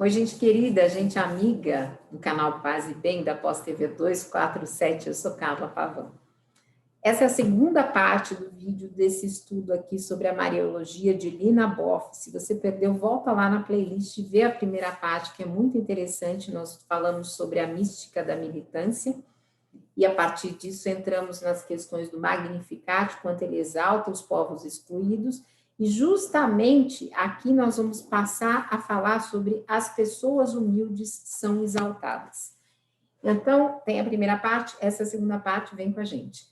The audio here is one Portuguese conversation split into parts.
Oi, gente querida, gente amiga do canal Paz e Bem da Pós TV 247, eu sou Carla Pavão. Essa é a segunda parte do vídeo desse estudo aqui sobre a Mariologia de Lina Boff. Se você perdeu, volta lá na playlist e vê a primeira parte, que é muito interessante. Nós falamos sobre a mística da militância e a partir disso entramos nas questões do Magnificat, quanto ele exalta os povos excluídos. E justamente aqui nós vamos passar a falar sobre as pessoas humildes são exaltadas. Então, tem a primeira parte, essa segunda parte vem com a gente.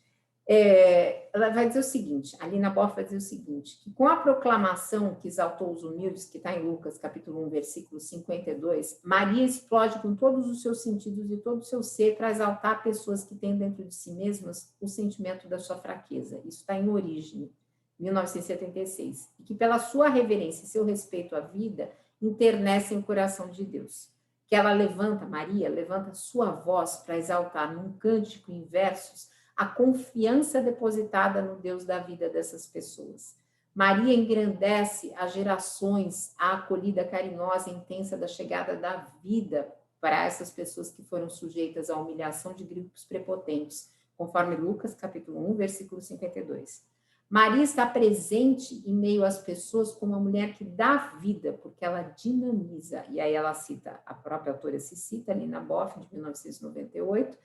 Ela vai dizer o seguinte, a Lina Boff vai dizer o seguinte, que com a proclamação que exaltou os humildes, que está em Lucas, capítulo 1, versículo 52, Maria explode com todos os seus sentidos e todo o seu ser para exaltar pessoas que têm dentro de si mesmas o sentimento da sua fraqueza. Isso está em Origem, 1976, e que pela sua reverência e seu respeito à vida, internecem o coração de Deus. Que ela levanta, Maria, levanta sua voz para exaltar num cântico em versos a confiança depositada no Deus da vida dessas pessoas. Maria engrandece as gerações, a acolhida carinhosa e intensa da chegada da vida para essas pessoas que foram sujeitas à humilhação de grupos prepotentes, conforme Lucas, capítulo 1, versículo 52. Maria está presente em meio às pessoas como uma mulher que dá vida, porque ela dinamiza. E aí ela cita, a própria autora se cita, Lina Boff, de 1998,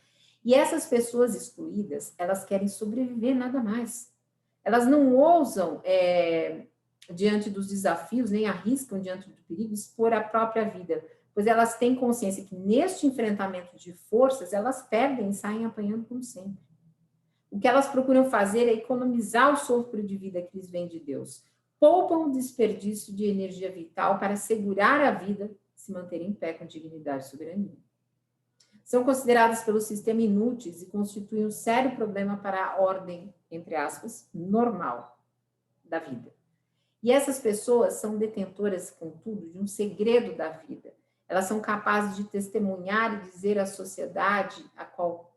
e essas pessoas excluídas, elas querem sobreviver, nada mais. Elas não ousam, diante dos desafios, nem arriscam diante do perigo, expor a própria vida, pois elas têm consciência que neste enfrentamento de forças, elas perdem e saem apanhando como sempre. O que elas procuram fazer é economizar o sopro de vida que lhes vem de Deus. Poupam o desperdício de energia vital para segurar a vida e se manter em pé com dignidade e soberania. São consideradas pelo sistema inúteis e constituem um sério problema para a ordem, entre aspas, normal da vida. E essas pessoas são detentoras, contudo, de um segredo da vida. Elas são capazes de testemunhar e dizer à sociedade, a qual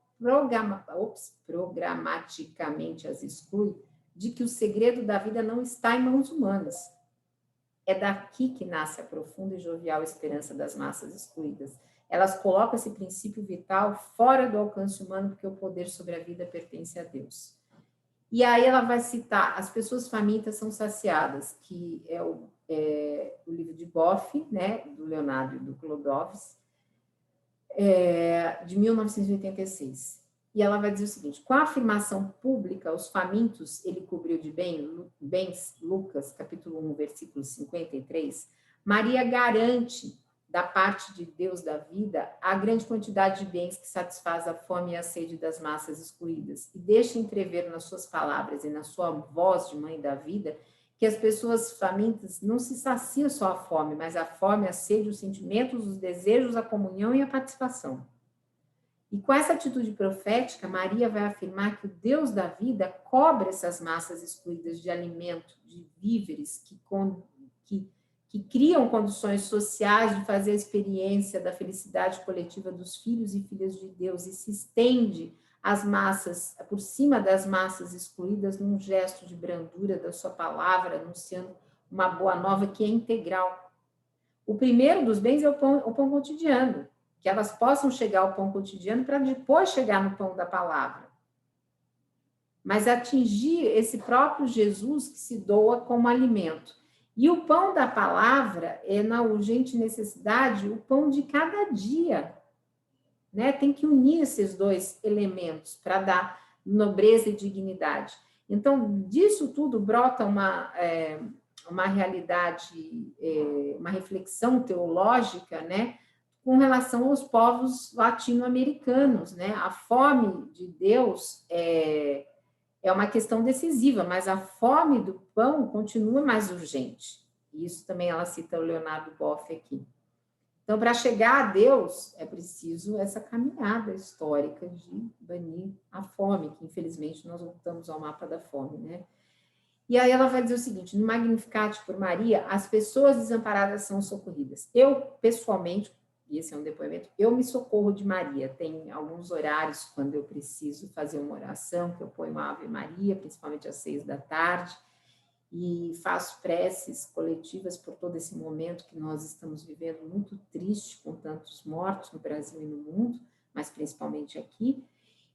programaticamente as exclui, de que o segredo da vida não está em mãos humanas. É daqui que nasce a profunda e jovial esperança das massas excluídas. Elas colocam esse princípio vital fora do alcance humano, porque o poder sobre a vida pertence a Deus. E aí ela vai citar, as pessoas famintas são saciadas, que é o livro de Boff, né, do Leonardo e do Clodovs, de 1986. E ela vai dizer o seguinte, com a afirmação pública, os famintos ele cobriu de bens, Lucas, capítulo 1, versículo 53, Maria garante da parte de Deus da vida a grande quantidade de bens que satisfaz a fome e a sede das massas excluídas e deixa entrever nas suas palavras e na sua voz de mãe da vida que as pessoas famintas não se saciam só a fome, mas a fome, a sede, os sentimentos, os desejos, a comunhão e a participação. E com essa atitude profética, Maria vai afirmar que o Deus da vida cobre essas massas excluídas de alimento, de víveres, que criam condições sociais de fazer a experiência da felicidade coletiva dos filhos e filhas de Deus e se estende às massas, por cima das massas excluídas, num gesto de brandura da sua palavra, anunciando uma boa nova que é integral. O primeiro dos bens é o pão cotidiano, que elas possam chegar ao pão cotidiano para depois chegar no pão da palavra. Mas atingir esse próprio Jesus que se doa como alimento. E o pão da palavra é, na urgente necessidade, o pão de cada dia. Né? Tem que unir esses dois elementos para dar nobreza e dignidade. Então, disso tudo brota uma realidade, uma reflexão teológica, né? Com relação aos povos latino-americanos. Né? A fome de Deus é uma questão decisiva, mas a fome do pão continua mais urgente. Isso também ela cita o Leonardo Boff aqui. Então, para chegar a Deus, é preciso essa caminhada histórica de banir a fome, que infelizmente nós voltamos ao mapa da fome, né? E aí ela vai dizer o seguinte, no Magnificat por Maria, as pessoas desamparadas são socorridas. Eu, pessoalmente, e esse é um depoimento, eu me socorro de Maria. Tem alguns horários quando eu preciso fazer uma oração, que eu ponho uma Ave Maria, principalmente às 6 da tarde, e faço preces coletivas por todo esse momento que nós estamos vivendo, muito triste, com tantos mortos no Brasil e no mundo, mas principalmente aqui.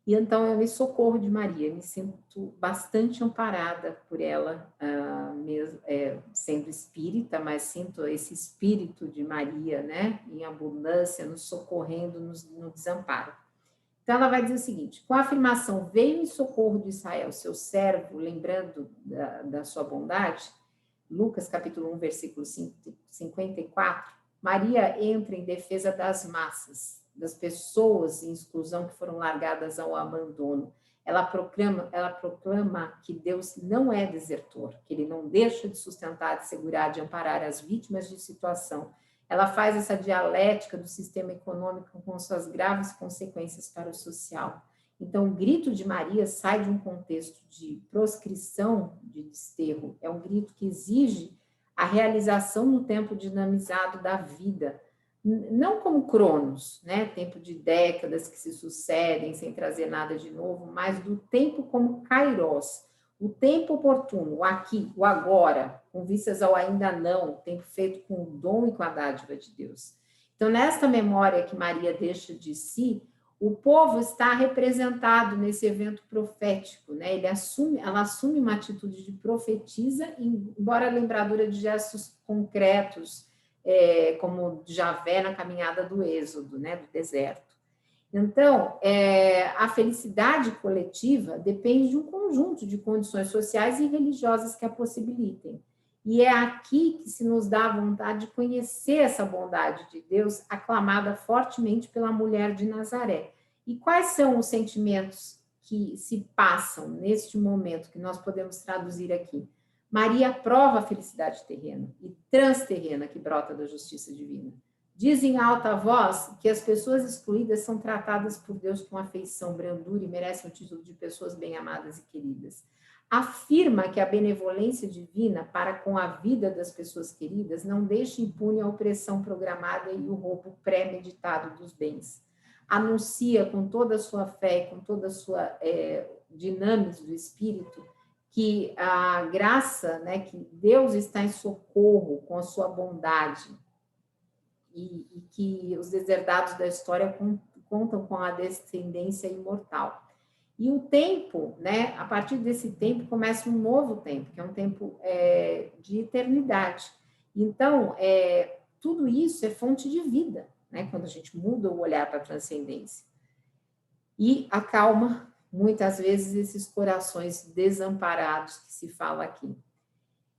E então eu me socorro de Maria, me sinto bastante amparada por ela, mesmo, sendo espírita, mas sinto esse espírito de Maria, né, em abundância, nos socorrendo no desamparo. Então ela vai dizer o seguinte: com a afirmação veio em socorro de Israel, seu servo, lembrando da sua bondade, Lucas capítulo 1, versículo 54, Maria entra em defesa das massas, das pessoas em exclusão que foram largadas ao abandono. Ela proclama que Deus não é desertor, que ele não deixa de sustentar, de segurar, de amparar as vítimas de situação. Ela faz essa dialética do sistema econômico com suas graves consequências para o social. Então, o grito de Maria sai de um contexto de proscrição, de desterro. É um grito que exige a realização no tempo dinamizado da vida, não como Cronos, né? Tempo de décadas que se sucedem sem trazer nada de novo, mas do tempo como Kairos, o tempo oportuno, o aqui, o agora, com vistas ao ainda não, o tempo feito com o dom e com a dádiva de Deus. Então, nesta memória que Maria deixa de si, o povo está representado nesse evento profético, né? Ela assume uma atitude de profetisa, embora a lembradura de gestos concretos, como Javé na caminhada do Êxodo, né? Do deserto. Então, a felicidade coletiva depende de um conjunto de condições sociais e religiosas que a possibilitem. E é aqui que se nos dá a vontade de conhecer essa bondade de Deus, aclamada fortemente pela mulher de Nazaré. E quais são os sentimentos que se passam neste momento, que nós podemos traduzir aqui? Maria prova a felicidade terrena e transterrena que brota da justiça divina. Diz em alta voz que as pessoas excluídas são tratadas por Deus com afeição, brandura e merecem o título de pessoas bem-amadas e queridas. Afirma que a benevolência divina para com a vida das pessoas queridas não deixa impune a opressão programada e o roubo pré-meditado dos bens. Anuncia com toda a sua fé, com toda a sua dinâmica do espírito, que a graça, né, que Deus está em socorro com a sua bondade, e que os deserdados da história contam com a descendência imortal. E o tempo, né, a partir desse tempo começa um novo tempo, que é um tempo de eternidade. Então, tudo isso é fonte de vida, né, quando a gente muda o olhar para a transcendência. E acalma, muitas vezes, esses corações desamparados que se fala aqui.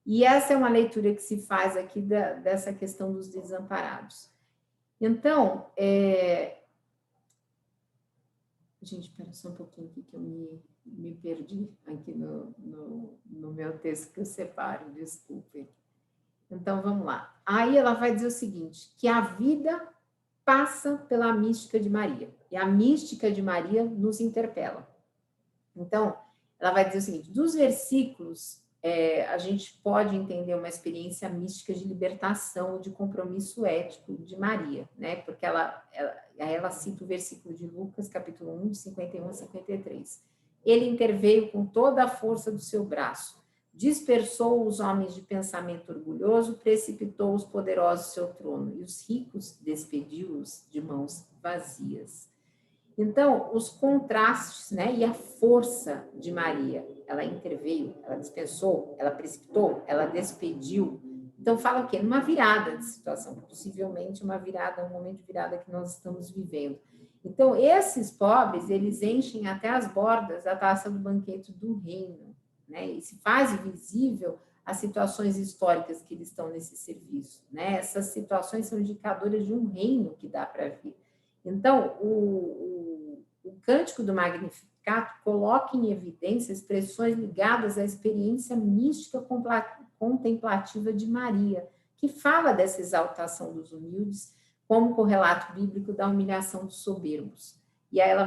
E essa é uma leitura que se faz aqui dessa questão dos desamparados. Então, gente, espera só um pouquinho aqui que eu me perdi aqui no meu texto que eu separo, desculpem. Então, vamos lá. Aí ela vai dizer o seguinte, que a vida passa pela mística de Maria, e a mística de Maria nos interpela. Então, ela vai dizer o seguinte, dos versículos, a gente pode entender uma experiência mística de libertação, de compromisso ético de Maria, né? Porque ela cita o versículo de Lucas, capítulo 1, de 51 a 53. Ele interveio com toda a força do seu braço, dispersou os homens de pensamento orgulhoso, precipitou os poderosos do seu trono, e os ricos despediu-os de mãos vazias. Então, os contrastes, né, e a força de Maria, ela interveio, ela dispensou, ela precipitou, ela despediu. Então, fala o quê? Numa virada de situação, possivelmente uma virada, um momento de virada que nós estamos vivendo. Então, esses pobres, eles enchem até as bordas da taça do banquete do reino, né, e se faz visível as situações históricas que eles estão nesse serviço, né? Essas situações são indicadoras de um reino que dá para vir. Então, o Cântico do Magnificat coloca em evidência expressões ligadas à experiência mística contemplativa de Maria, que fala dessa exaltação dos humildes como correlato bíblico da humilhação dos soberbos. E aí ela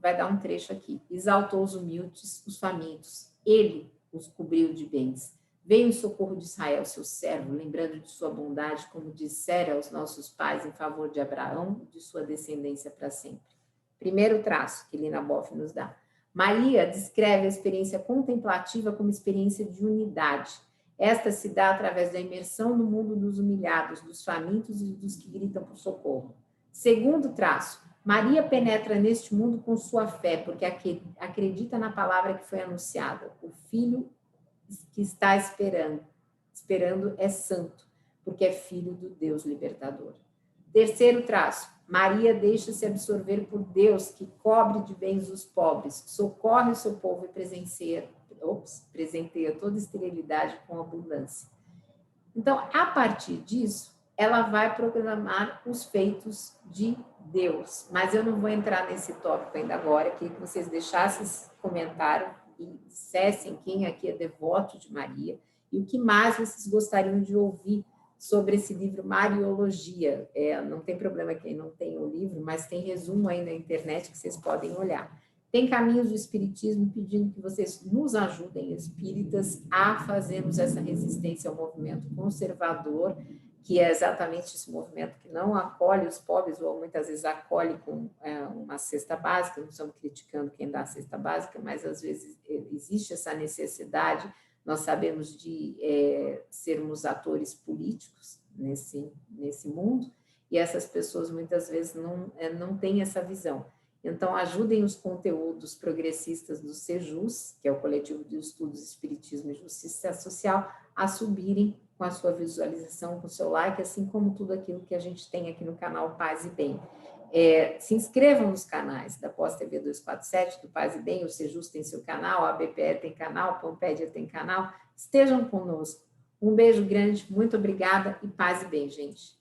vai dar um trecho aqui. Exaltou os humildes, os famintos. Ele os cobriu de bens. Veio em socorro de Israel, seu servo, lembrando de sua bondade, como dissera aos nossos pais em favor de Abraão e de sua descendência para sempre. Primeiro traço que Lina Boff nos dá. Maria descreve a experiência contemplativa como experiência de unidade. Esta se dá através da imersão no mundo dos humilhados, dos famintos e dos que gritam por socorro. Segundo traço, Maria penetra neste mundo com sua fé, porque acredita na palavra que foi anunciada. O filho que está esperando é santo, porque é filho do Deus libertador. Terceiro traço, Maria deixa-se absorver por Deus, que cobre de bens os pobres, socorre o seu povo e presenteia toda esterilidade com abundância. Então, a partir disso, ela vai proclamar os feitos de Deus. Mas eu não vou entrar nesse tópico ainda agora, queria que vocês deixassem esse comentário e dissessem quem aqui é devoto de Maria e o que mais vocês gostariam de ouvir sobre esse livro Mariologia. Não tem problema quem não tem o livro, mas tem resumo aí na internet que vocês podem olhar. Tem Caminhos do Espiritismo pedindo que vocês nos ajudem, espíritas, a fazermos essa resistência ao movimento conservador, que é exatamente esse movimento que não acolhe os pobres, ou muitas vezes acolhe com uma cesta básica. Não estamos criticando quem dá a cesta básica, mas às vezes existe essa necessidade. Nós sabemos de sermos atores políticos nesse mundo, e essas pessoas muitas vezes não têm essa visão. Então, ajudem os conteúdos progressistas do Sejus, que é o Coletivo de Estudos Espiritismo e Justiça Social, a subirem com a sua visualização, com o seu like, assim como tudo aquilo que a gente tem aqui no canal Paz e Bem. Se inscrevam nos canais da Pós TV 247, do Paz e Bem, o Sejus tem seu canal, a ABPE tem canal, a Pampédia tem canal. Estejam conosco. Um beijo grande, muito obrigada e paz e bem, gente.